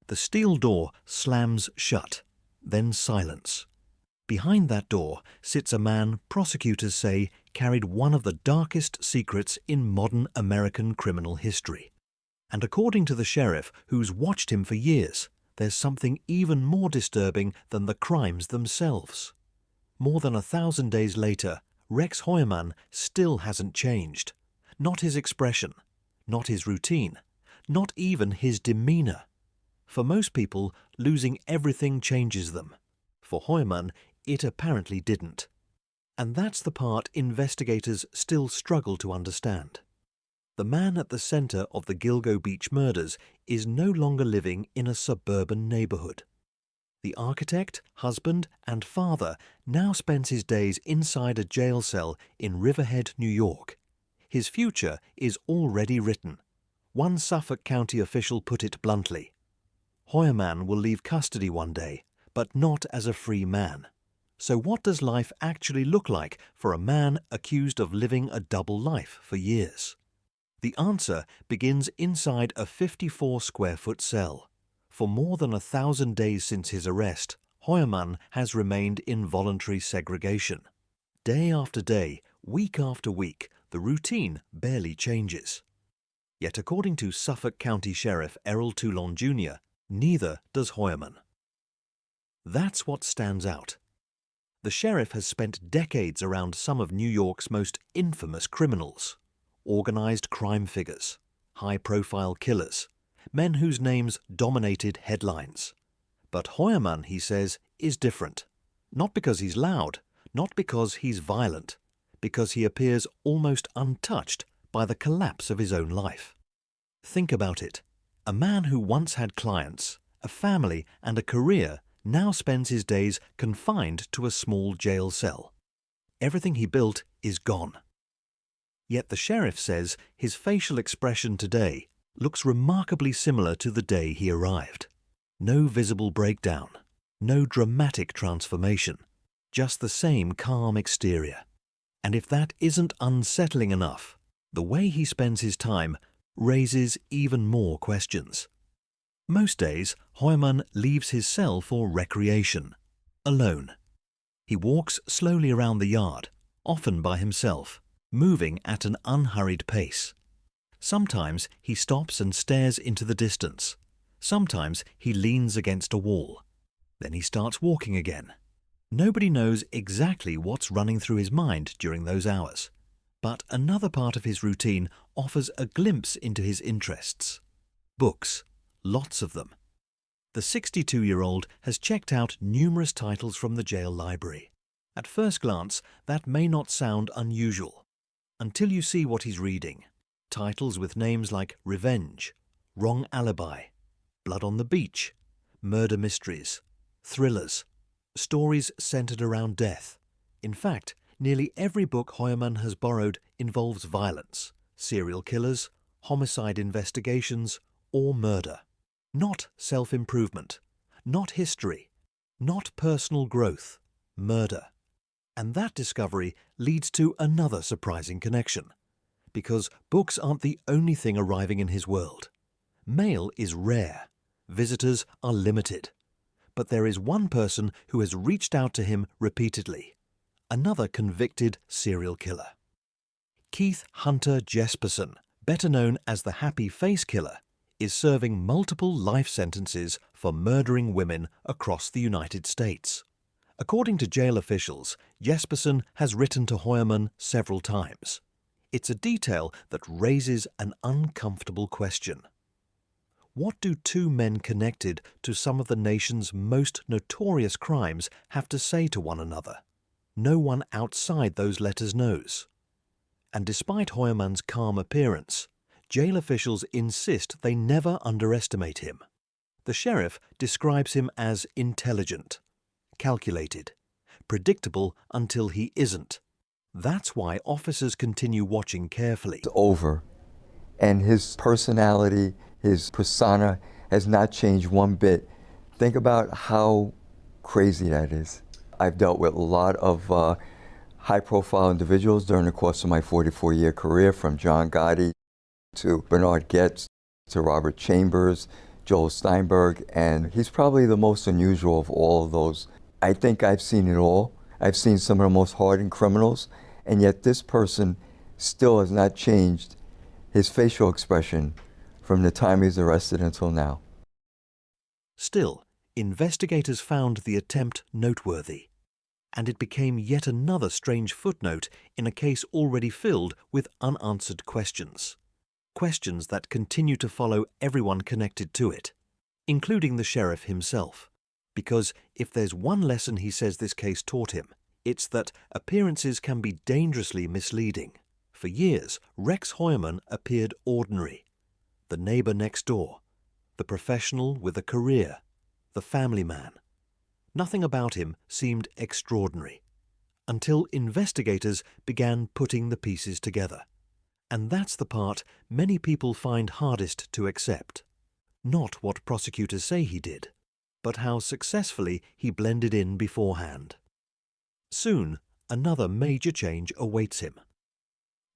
The steel door slams shut, then silence. Behind that door sits a man prosecutors say carried one of the darkest secrets in modern American criminal history. And according to the sheriff who's watched him for years, there's something even more disturbing than the crimes themselves. More than 1,000 days later, Rex Heuermann still hasn't changed. Not his expression, not his routine, not even his demeanor. For most people, losing everything changes them. For Heuermann, it apparently didn't. And that's the part investigators still struggle to understand. The man at the center of the Gilgo Beach murders is no longer living in a suburban neighborhood. The architect, husband, and father now spends his days inside a jail cell in Riverhead, New York. His future is already written. One Suffolk County official put it bluntly. Heuermann will leave custody one day, but not as a free man. So what does life actually look like for a man accused of living a double life for years? The answer begins inside a 54-square-foot cell. For more than 1,000 days since his arrest, Heuermann has remained in voluntary segregation. Day after day, week after week, the routine barely changes. Yet according to Suffolk County Sheriff Errol Toulon Jr., neither does Heuermann. That's what stands out. The sheriff has spent decades around some of New York's most infamous criminals, organized crime figures, high-profile killers, men whose names dominated headlines. But Heuermann, he says, is different. Not because he's loud, not because he's violent, because he appears almost untouched by the collapse of his own life. Think about it. A man who once had clients, a family, and a career now spends his days confined to a small jail cell. Everything he built is gone. Yet the sheriff says his facial expression today looks remarkably similar to the day he arrived. No visible breakdown, no dramatic transformation, just the same calm exterior. And if that isn't unsettling enough, the way he spends his time raises even more questions. Most days, Heuermann leaves his cell for recreation, alone. He walks slowly around the yard, often by himself, moving at an unhurried pace. Sometimes he stops and stares into the distance. Sometimes he leans against a wall. Then he starts walking again. Nobody knows exactly what's running through his mind during those hours. But another part of his routine offers a glimpse into his interests. Books. Lots of them. The 62-year-old has checked out numerous titles from the jail library. At first glance, that may not sound unusual, until you see what he's reading. Titles with names like Revenge, Wrong Alibi, Blood on the Beach, Murder Mysteries, Thrillers, stories centered around death. In fact, nearly every book Heuermann has borrowed involves violence, serial killers, homicide investigations, or murder. Not self-improvement, not history, not personal growth, murder. And that discovery leads to another surprising connection. Because books aren't the only thing arriving in his world. Mail is rare, visitors are limited. But there is one person who has reached out to him repeatedly. Another convicted serial killer. Keith Hunter Jesperson, better known as the Happy Face Killer, is serving multiple life sentences for murdering women across the United States. According to jail officials, Jesperson has written to Heuermann several times. It's a detail that raises an uncomfortable question. What do two men connected to some of the nation's most notorious crimes have to say to one another? No one outside those letters knows. And despite Heuermann's calm appearance, jail officials insist they never underestimate him. The sheriff describes him as intelligent, calculated, predictable until he isn't. That's why officers continue watching carefully. It's over. And his personality, his persona has not changed one bit. Think about how crazy that is. I've dealt with a lot of high-profile individuals during the course of my 44-year career, from John Gotti to Bernard Goetz to Robert Chambers, Joel Steinberg, and he's probably the most unusual of all of those. I think I've seen it all. I've seen some of the most hardened criminals, and yet this person still has not changed his facial expression from the time he was arrested until now. Still, investigators found the attempt noteworthy, and it became yet another strange footnote in a case already filled with unanswered questions. Questions that continue to follow everyone connected to it, including the sheriff himself. Because if there's one lesson he says this case taught him, it's that appearances can be dangerously misleading. For years, Rex Heuermann appeared ordinary. The neighbor next door, the professional with a career, the family man. Nothing about him seemed extraordinary, until investigators began putting the pieces together. And that's the part many people find hardest to accept. Not what prosecutors say he did, but how successfully he blended in beforehand. Soon, another major change awaits him.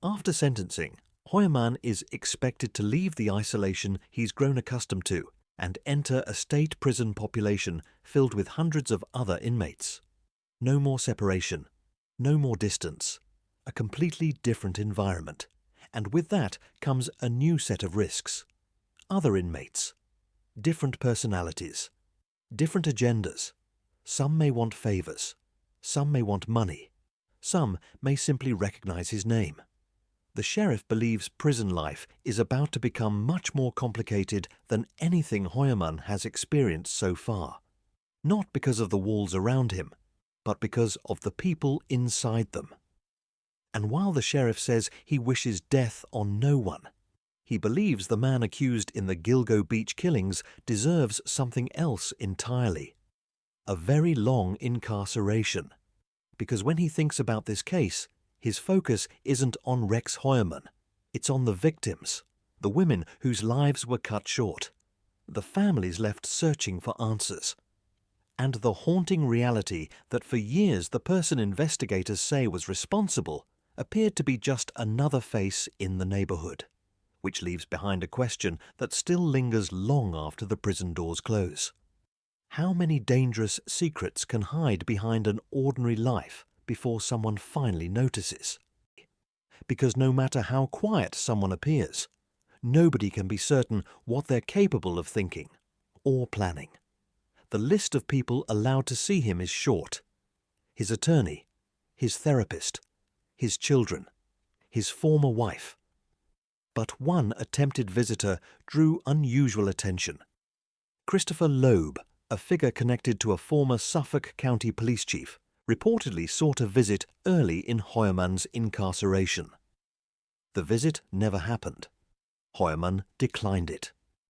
After sentencing, Heuermann is expected to leave the isolation he's grown accustomed to and enter a state prison population filled with hundreds of other inmates. No more separation, no more distance, a completely different environment. And with that comes a new set of risks. Other inmates, different personalities, different agendas. Some may want favors, some may want money, some may simply recognize his name. The sheriff believes prison life is about to become much more complicated than anything Heuermann has experienced so far. Not because of the walls around him, but because of the people inside them. And while the sheriff says he wishes death on no one, he believes the man accused in the Gilgo Beach killings deserves something else entirely. A very long incarceration. Because when he thinks about this case, his focus isn't on Rex Heuermann. It's on the victims, the women whose lives were cut short, the families left searching for answers, and the haunting reality that for years the person investigators say was responsible appeared to be just another face in the neighborhood, which leaves behind a question that still lingers long after the prison doors close. How many dangerous secrets can hide behind an ordinary life before someone finally notices? Because no matter how quiet someone appears, nobody can be certain what they're capable of thinking or planning. The list of people allowed to see him is short. His attorney, his therapist, his children, his former wife. But one attempted visitor drew unusual attention. Christopher Loeb, a figure connected to a former Suffolk County police chief, reportedly sought a visit early in Heuermann's incarceration. The visit never happened. Heuermann declined it.